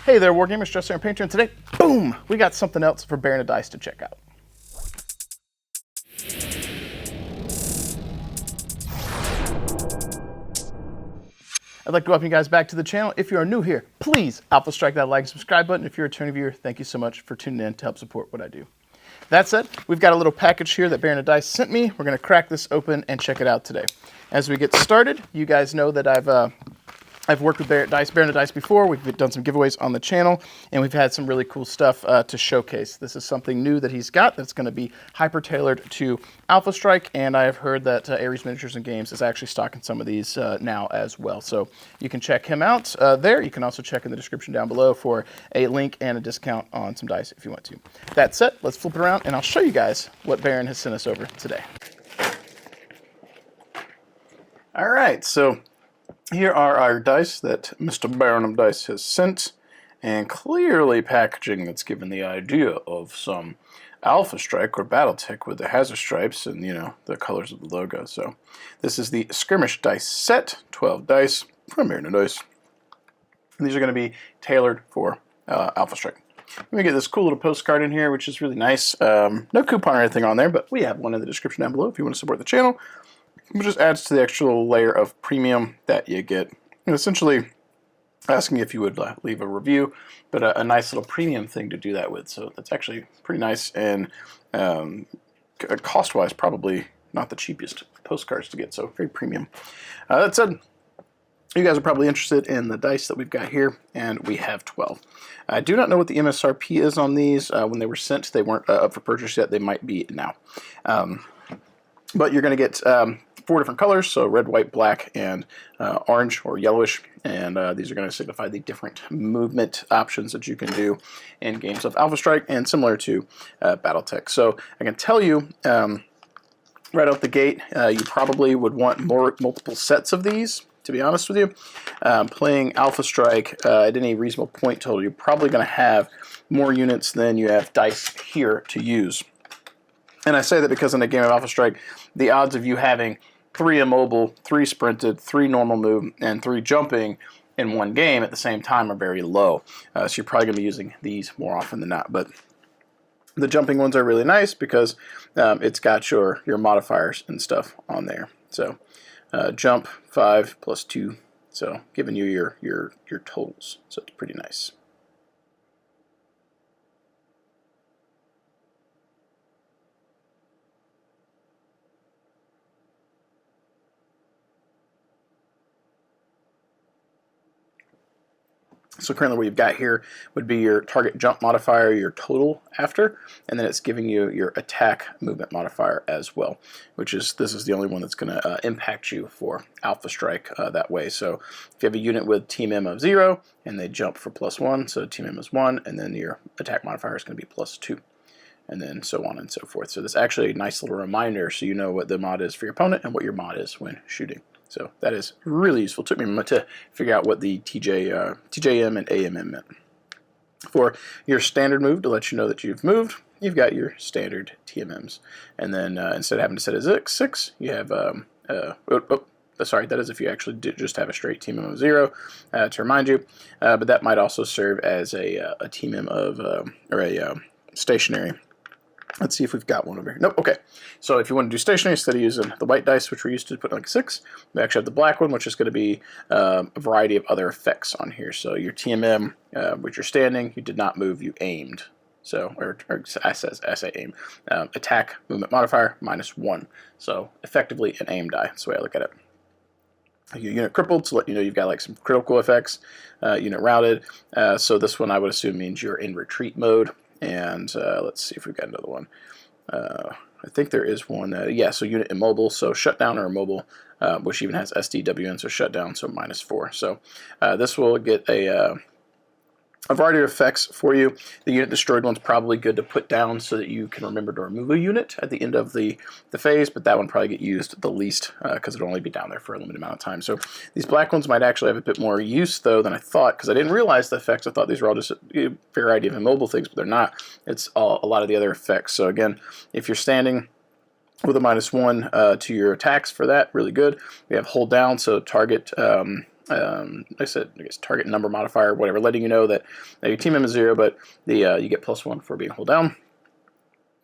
Hey there, Wargamers, Just here on Patreon. Today, boom, we got something else for Baron of Dice to check out. I'd like to welcome you guys back to the channel. If you are new here, please alpha strike that like and subscribe button. If you're a returning viewer, thank you so much for tuning in to help support what I do. That said, we've got a little package here that Baron of Dice sent me. We're going to crack this open and check it out today. As we get started, you guys know that I've worked with Baron of Dice before. We've done some giveaways on the channel, and we've had some really cool stuff to showcase. This is something new that he's got that's going to be hyper-tailored to Alpha Strike, and I have heard that Ares Miniatures and Games is actually stocking some of these now as well. So you can check him out there. You can also check in the description down below for a link and a discount on some dice if you want to. That said, let's flip it around, and I'll show you guys what Baron has sent us over today. All right, so here are our dice that Mr. Baron of Dice has sent, and clearly packaging that's given the idea of some Alpha Strike or Battletech with the hazard stripes and, you know, the colors of the logo. So this is the Skirmish Dice set, 12 dice from Baron of Dice. And these are going to be tailored for Alpha Strike. Let me get this cool little postcard in here, which is really nice. No coupon or anything on there, but we have one in the description down below if you want to support the channel. It just adds to the extra layer of premium that you get. And essentially asking if you would leave a review, but a nice little premium thing to do that with. So that's actually pretty nice, and cost-wise probably not the cheapest postcards to get, so very premium. That said, you guys are probably interested in the dice that we've got here, and we have 12. I do not know what the MSRP is on these. When they were sent, they weren't up for purchase yet. They might be now. But you're going to get 4 different colors, so red, white, black, and orange or yellowish, and these are going to signify the different movement options that you can do in games of Alpha Strike, and similar to Battletech. So I can tell you right out the gate, you probably would want multiple sets of these, to be honest with you. Playing Alpha Strike at any reasonable point total, you're probably going to have more units than you have dice here to use. And I say that because in a game of Alpha Strike, the odds of you having 3 immobile, 3 sprinted, 3 normal move, and 3 jumping in one game at the same time are very low. So you're probably going to be using these more often than not. But the jumping ones are really nice because it's got your modifiers and stuff on there. So jump 5 plus 2, so giving you your totals. So it's pretty nice. So currently what you've got here would be your target jump modifier, your total after, and then it's giving you your attack movement modifier as well, which is, this is the only one that's going to impact you for Alpha Strike that way. So if you have a unit with TMM of 0 and they jump for +1, so TMM is 1, and then your attack modifier is going to be +2. And then so on and so forth. So this is actually a nice little reminder so you know what the mod is for your opponent and what your mod is when shooting. So that is really useful. It took me a moment to figure out what the TJM and AMM meant. For your standard move, to let you know that you've moved, you've got your standard TMMs. And then instead of having to set a 6, you have, sorry, that is if you actually did just have a straight TMM of 0, to remind you. But that might also serve as a TMM of, or a stationary. Let's see if we've got one over here. Nope, okay. So if you want to do stationary, instead of using the white dice, which we're used to put like 6, we actually have the black one, which is going to be a variety of other effects on here. So your TMM, which you're standing, you did not move, you aimed. So, or I say aim. Attack movement modifier, -1. So effectively an aim die. That's the way I look at it. Your unit crippled, to let you know you've got like some critical effects. Unit routed. So this one I would assume means you're in retreat mode. And let's see if we've got another one. I think there is one. Yeah, so unit immobile, so shutdown or immobile, which even has SDWN, so shutdown, so -4. So this will get a variety of effects for you. The unit destroyed one's probably good to put down so that you can remember to remove a unit at the end of the phase, but that one probably get used the least because it'll only be down there for a limited amount of time. So these black ones might actually have a bit more use though than I thought, because I didn't realize the effects. I thought these were all just a variety of immobile things, but they're not. It's a lot of the other effects. So again, if you're standing with a -1 to your attacks for that, really good. We have hold down, so target I said, I guess target number modifier, whatever, letting you know that your TMM is 0, but you get +1 for being hold down.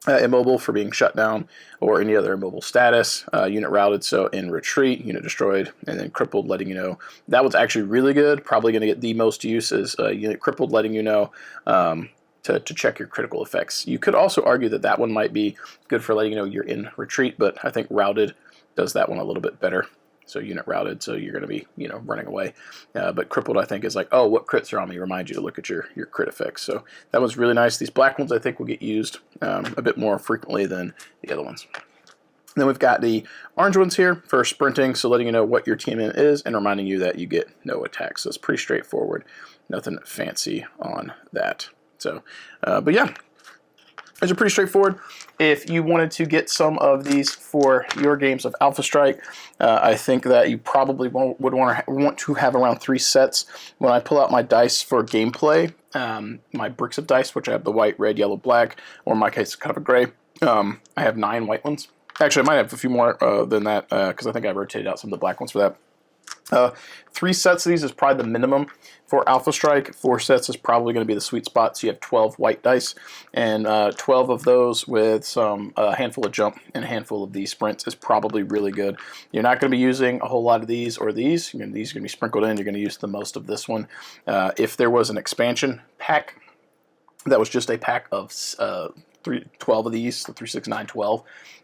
Immobile for being shut down or any other immobile status. Unit routed, so in retreat, unit destroyed, and then crippled, letting you know. That one's actually really good. Probably going to get the most use is unit crippled, letting you know to check your critical effects. You could also argue that that one might be good for letting you know you're in retreat, but I think routed does that one a little bit better. So unit routed, so you're going to be, running away. But crippled, I think, is like, oh, what crits are on me? Remind you to look at your crit effects. So that was really nice. These black ones, I think, will get used a bit more frequently than the other ones. Then we've got the orange ones here for sprinting, so letting you know what your TMM is and reminding you that you get no attacks. So it's pretty straightforward. Nothing fancy on that. So, but yeah. These are pretty straightforward. If you wanted to get some of these for your games of Alpha Strike, I think that you probably would want to have around 3 sets. When I pull out my dice for gameplay, my bricks of dice, which I have the white, red, yellow, black, or in my case, kind of a gray, I have 9 white ones. Actually, I might have a few more than that because I think I rotated out some of the black ones for that. 3 sets of these is probably the minimum for Alpha Strike. 4 sets is probably going to be the sweet spot. So you have 12 white dice, and 12 of those with some handful of jump and a handful of these sprints is probably really good. You're not going to be using a whole lot of these or these. These are going to be sprinkled in. You're going to use the most of this one. If there was an expansion pack that was just a pack of 12 of these, so 3, 6, 9, 12.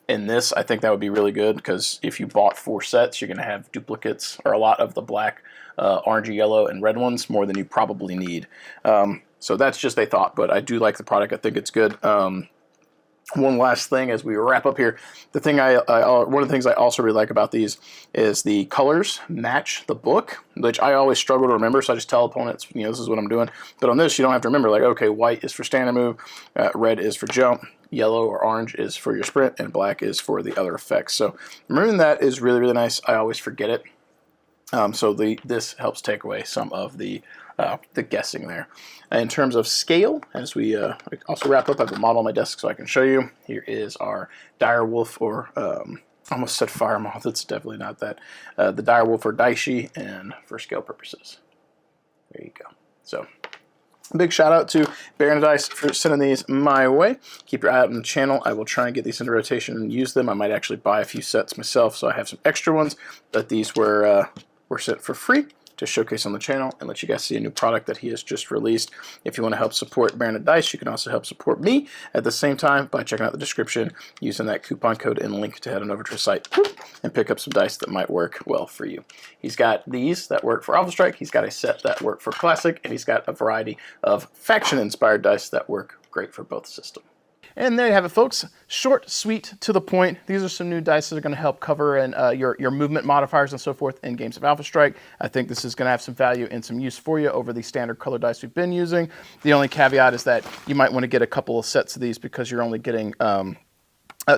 In this, I think that would be really good because if you bought 4 sets, you're going to have duplicates or a lot of the black, orangey, yellow, and red ones, more than you probably need. So that's just a thought, but I do like the product. I think it's good. One last thing as we wrap up here, one of the things I also really like about these is the colors match the book, which I always struggle to remember, so I just tell opponents, this is what I'm doing. But on this, you don't have to remember, like, okay, white is for standard move, red is for jump, yellow or orange is for your sprint, and black is for the other effects. So remembering that is really, really nice. I always forget it. So this helps take away some of the guessing there. In terms of scale, as we also wrap up, I have a model on my desk so I can show you. Here is our dire wolf, or almost said fire moth. It's definitely not that. The dire wolf or daishi, and for scale purposes. There you go. So big shout out to Baron of Dice for sending these my way. Keep your eye out on the channel. I will try and get these into rotation and use them. I might actually buy a few sets myself, so I have some extra ones, but these were sent for free to showcase on the channel and let you guys see a new product that he has just released. If you want to help support Baron of Dice, you can also help support me at the same time by checking out the description, using that coupon code and link to head on over to his site and pick up some dice that might work well for you. He's got these that work for Alpha Strike, he's got a set that work for Classic, and he's got a variety of faction-inspired dice that work great for both systems. And there you have it, folks. Short, sweet, to the point. These are some new dice that are going to help cover your movement modifiers and so forth in games of Alpha Strike. I think this is going to have some value and some use for you over the standard color dice we've been using. The only caveat is that you might want to get a couple of sets of these because you're only getting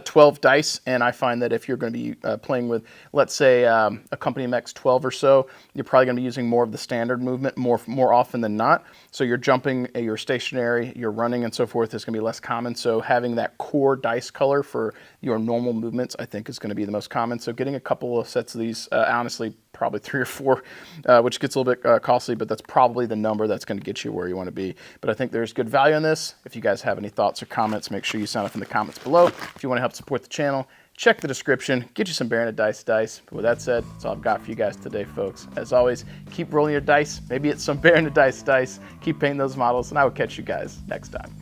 12 dice, and I find that if you're going to be playing with, let's say, a Company MX 12 or so, you're probably going to be using more of the standard movement more often than not. So you're jumping, you're stationary, you're running, and so forth is going to be less common. So having that core dice color for your normal movements, I think, is going to be the most common. So getting a couple of sets of these, honestly, probably 3 or 4, which gets a little bit costly, but that's probably the number that's going to get you where you want to be. But I think there's good value in this. If you guys have any thoughts or comments, make sure you sign up in the comments below. If you want to help support the channel, check the description, get you some Baron of Dice dice. But with that said, that's all I've got for you guys today, folks. As always, keep rolling your dice. Maybe it's some Baron of Dice dice. Keep painting those models, and I will catch you guys next time.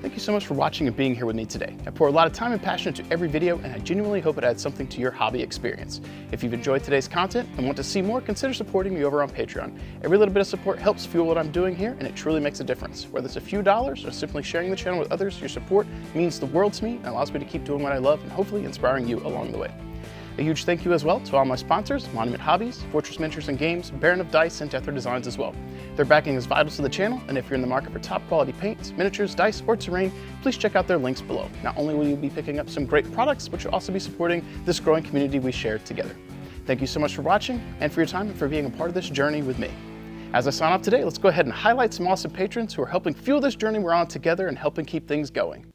Thank you so much for watching and being here with me today. I pour a lot of time and passion into every video, and I genuinely hope it adds something to your hobby experience. If you've enjoyed today's content and want to see more, consider supporting me over on Patreon. Every little bit of support helps fuel what I'm doing here, and it truly makes a difference. Whether it's a few dollars or simply sharing the channel with others, your support means the world to me and allows me to keep doing what I love and hopefully inspiring you along the way. A huge thank you as well to all my sponsors, Monument Hobbies, Fortress Miniatures and Games, Baron of Dice, and Deathra Designs as well. Their backing is vital to the channel, and if you're in the market for top quality paints, miniatures, dice, or terrain, please check out their links below. Not only will you be picking up some great products, but you'll also be supporting this growing community we share together. Thank you so much for watching, and for your time, and for being a part of this journey with me. As I sign off today, let's go ahead and highlight some awesome patrons who are helping fuel this journey we're on together and helping keep things going.